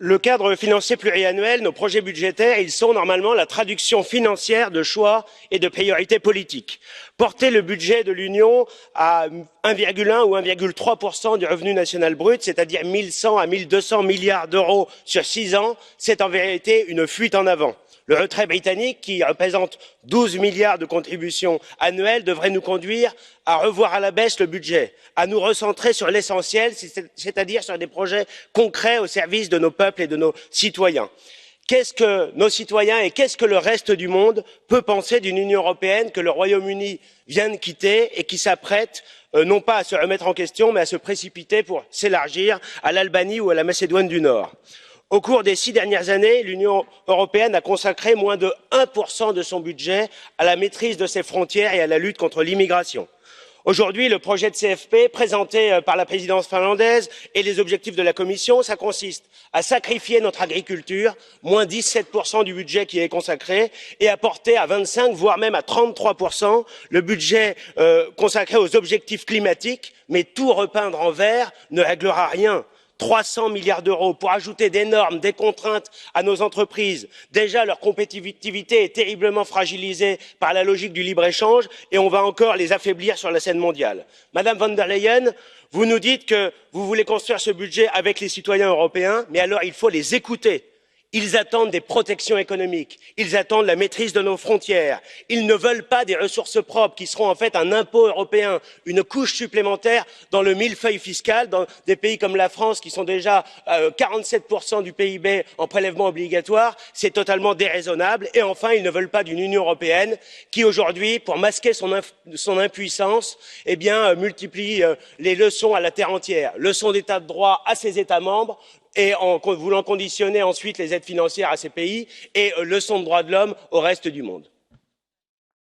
Le cadre financier pluriannuel, nos projets budgétaires, ils sont normalement la traduction financière de choix et de priorités politiques. Porter le budget de l'Union à 1,1 ou 1,3% du revenu national brut, c'est-à-dire 1100 à 1200 milliards d'euros sur 6 ans, c'est en vérité une fuite en avant. Le retrait britannique, qui représente 12 milliards de contributions annuelles, devrait nous conduire à revoir à la baisse le budget, à nous recentrer sur l'essentiel, c'est-à-dire sur des projets concrets au service de nos peuples et de nos citoyens. Qu'est-ce que nos citoyens et qu'est-ce que le reste du monde peut penser d'une Union européenne que le Royaume-Uni vient de quitter et qui s'apprête non pas à se remettre en question, mais à se précipiter pour s'élargir à l'Albanie ou à la Macédoine du Nord? Au cours des 6 dernières années, l'Union européenne a consacré moins de 1% de son budget à la maîtrise de ses frontières et à la lutte contre l'immigration. Aujourd'hui, le projet de CFP présenté par la présidence finlandaise et les objectifs de la Commission, ça consiste à sacrifier notre agriculture, moins 17% du budget qui est consacré, et à porter à 25, voire même à 33% le budget consacré aux objectifs climatiques, mais tout repeindre en vert ne réglera rien. 300 milliards d'euros pour ajouter des normes, des contraintes à nos entreprises. Déjà, leur compétitivité est terriblement fragilisée par la logique du libre-échange et on va encore les affaiblir sur la scène mondiale. Madame von der Leyen, vous nous dites que vous voulez construire ce budget avec les citoyens européens, mais alors il faut les écouter. Ils attendent des protections économiques, ils attendent la maîtrise de nos frontières, ils ne veulent pas des ressources propres qui seront en fait un impôt européen, une couche supplémentaire dans le millefeuille fiscal, dans des pays comme la France qui sont déjà 47% du PIB en prélèvement obligatoire, c'est totalement déraisonnable. Et enfin, ils ne veulent pas d'une Union européenne qui aujourd'hui, pour masquer son impuissance, eh bien, multiplie les leçons à la terre entière, leçons d'état de droit à ses États membres, et en voulant conditionner ensuite les aides financières à ces pays et leçons de droits de l'homme au reste du monde.